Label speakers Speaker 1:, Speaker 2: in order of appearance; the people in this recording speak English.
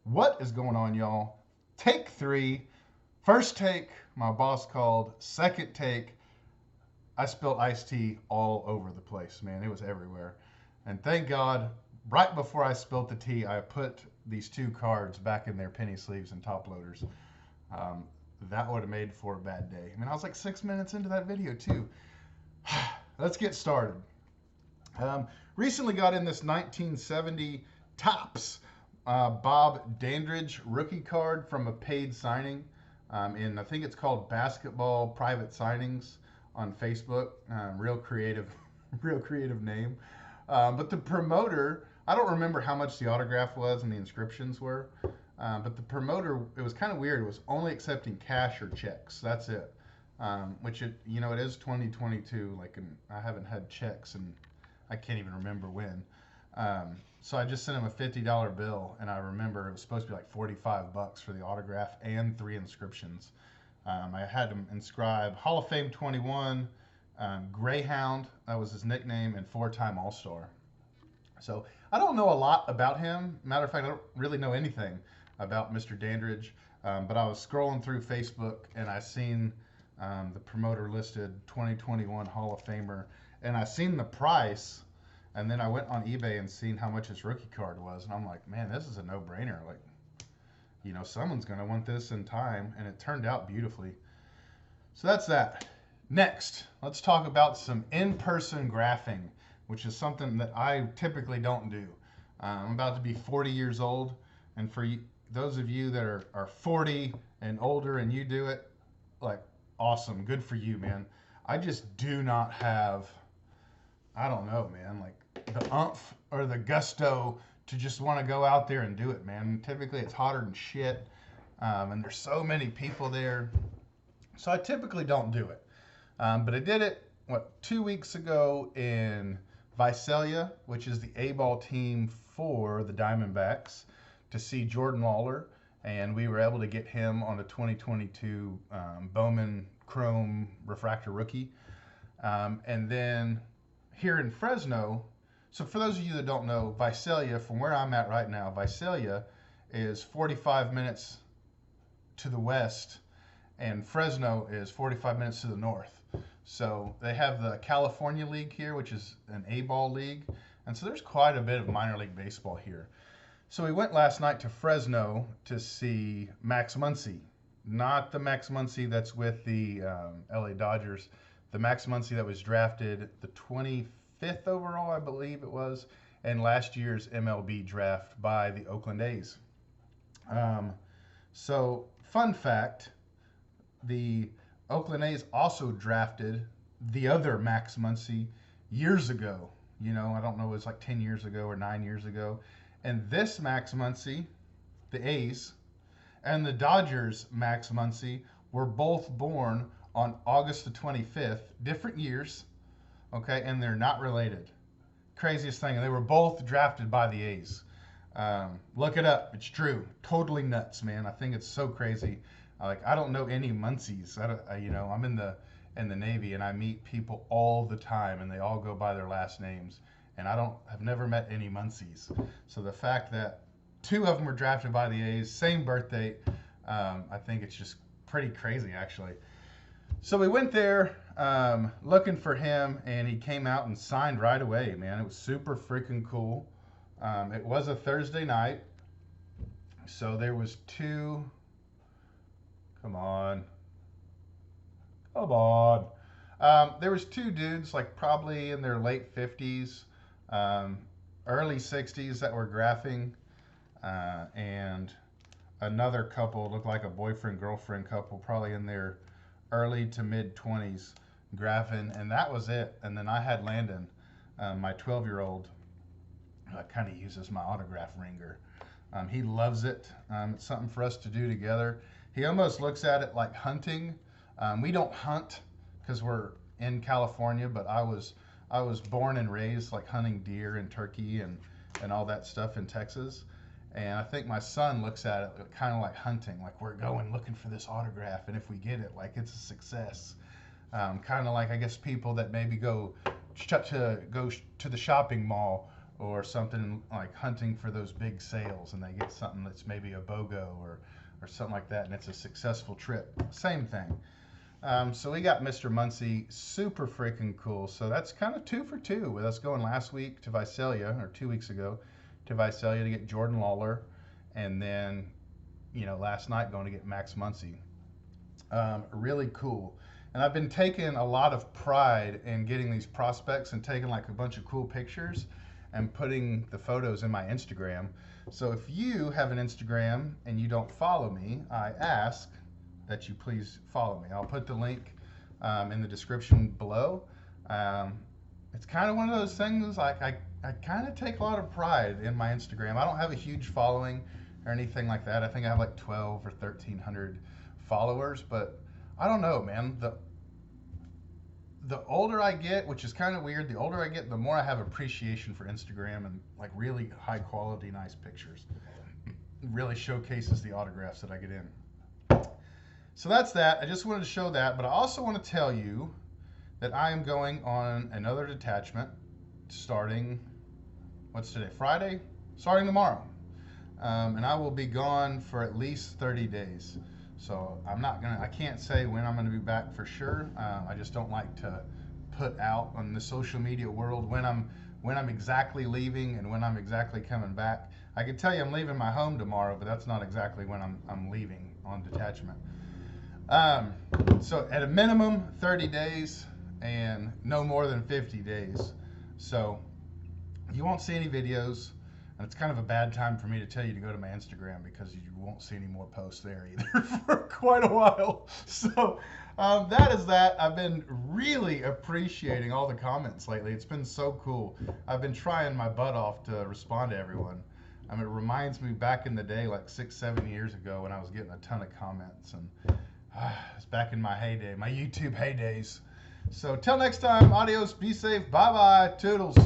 Speaker 1: What is going on, y'all? Take three. First take, my boss called. Second take, I spilled iced tea all over the place, man. It was everywhere. And thank God, right before I spilled the tea, I put these two cards back in their penny sleeves and top loaders. Um, that would have made for a bad day. I mean, I was like 6 minutes into that video, too. Let's get started. Um, Recently got in this 1970 Topps Bob Dandridge rookie card from a paid signing. And I think it's called Basketball Private Signings on Facebook. Real creative, real creative name. But the promoter, I don't remember how much the autograph was and the inscriptions were. But the promoter, it was kind of weird. It was only accepting cash or checks. That's it. Which it is 2022. I haven't had checks and I can't even remember when. So I just sent him a $50 bill, and I remember it was supposed to be like 45 bucks for the autograph and three inscriptions. I had him inscribe Hall of Fame 21, Greyhound, that was his nickname, and four-time All-Star. So I don't know a lot about him. Matter of fact, I don't really know anything about Mr. Dandridge. But I was scrolling through Facebook and I seen the promoter listed 2021 Hall of Famer, and I seen the price, and then I went on eBay and seen how much his rookie card was, and I'm like, man, this is a no-brainer. Like, someone's gonna want this in time, and it turned out beautifully. So that's that. Next, let's talk about some in-person graphing, which is something that I typically don't do. I'm about to be 40 years old, and for those of you that are 40 and older and you do it, like, awesome, good for you, man. I just do not have, I don't know, man, like the umph or the gusto to just want to go out there and do it, man. Typically it's hotter than shit, and there's so many people there, so I typically don't do it. But I did it, 2 weeks ago in Visalia, which is the A-ball team for the Diamondbacks, to see Jordan Lawler, and we were able to get him on a 2022 Bowman Chrome Refractor Rookie. And then here in Fresno, so for those of you that don't know, Visalia, from where I'm at right now, Visalia is 45 minutes to the west, and Fresno is 45 minutes to the north. So they have the California League here, which is an A-ball league, and so there's quite a bit of minor league baseball here. So we went last night to Fresno to see Max Muncy, not the Max Muncy that's with the LA Dodgers, the Max Muncy that was drafted the 25th overall, I believe it was, in last year's MLB draft by the Oakland A's. So, fun fact, the Oakland A's also drafted the other Max Muncy years ago. I don't know, it was like 10 years ago or 9 years ago. And this Max Muncy, the A's, and the Dodgers Max Muncy were both born on August the 25th, different years, okay, and they're not related. Craziest thing, and they were both drafted by the A's. Look it up, it's true. Totally nuts, man. I think it's so crazy. I don't know any Muncies. I'm in the Navy, and I meet people all the time, and they all go by their last names. And have never met any Muncies. So the fact that two of them were drafted by the A's, same birthday, I think it's just pretty crazy, actually. So we went there looking for him, and he came out and signed right away, man. It was super freaking cool. It was a Thursday night, so there was two. Come on. There was two dudes, like probably in their late 50s, early 60s, that were graphing, and another couple, looked like a boyfriend-girlfriend couple, probably in their early to mid-20s, graphing, and that was it. And then I had Landon, my 12-year-old, kind of uses my autograph ringer. He loves it. It's something for us to do together. He almost looks at it like hunting. We don't hunt because we're in California, but I was born and raised like hunting deer and turkey and all that stuff in Texas. And I think my son looks at it kind of like hunting, like we're going looking for this autograph, and if we get it, like it's a success. Kind of like, I guess, people that maybe go to the shopping mall or something like hunting for those big sales, and they get something that's maybe a BOGO or something like that, and it's a successful trip. Same thing. So we got Mr. Muncie, super freaking cool. So that's kind of 2 for 2 with us going last week to Visalia, or 2 weeks ago to Visalia to get Jordan Lawler, and then, you know, last night going to get Max Muncie. Really cool. And I've been taking a lot of pride in getting these prospects and taking like a bunch of cool pictures and putting the photos in my Instagram. So if you have an Instagram and you don't follow me, I ask that you please follow me. I'll put the link in the description below. It's kind of one of those things, like I kind of take a lot of pride in my Instagram. I don't have a huge following or anything like that. I think I have like 12 or 1,300 followers, but I don't know, man. The older I get, which is kind of weird, the older I get, the more I have appreciation for Instagram and like really high quality, nice pictures. It really showcases the autographs that I get in. So that's that. I just wanted to show that, but I also want to tell you that I am going on another detachment starting, what's today, Friday? Starting tomorrow. And I will be gone for at least 30 days. So I can't say when I'm gonna be back for sure. I just don't like to put out on the social media world when I'm exactly leaving and when I'm exactly coming back. I can tell you I'm leaving my home tomorrow, but that's not exactly when I'm leaving on detachment. So at a minimum 30 days and no more than 50 days. So you won't see any videos, and it's kind of a bad time for me to tell you to go to my Instagram because you won't see any more posts there either for quite a while. So that is that. I've been really appreciating all the comments lately. It's been so cool. I've been trying my butt off to respond to everyone. I mean, it reminds me back in the day, like 6-7 years ago, when I was getting a ton of comments, and it's back in my heyday, my YouTube heydays. So till next time, adios, be safe, bye-bye, toodles.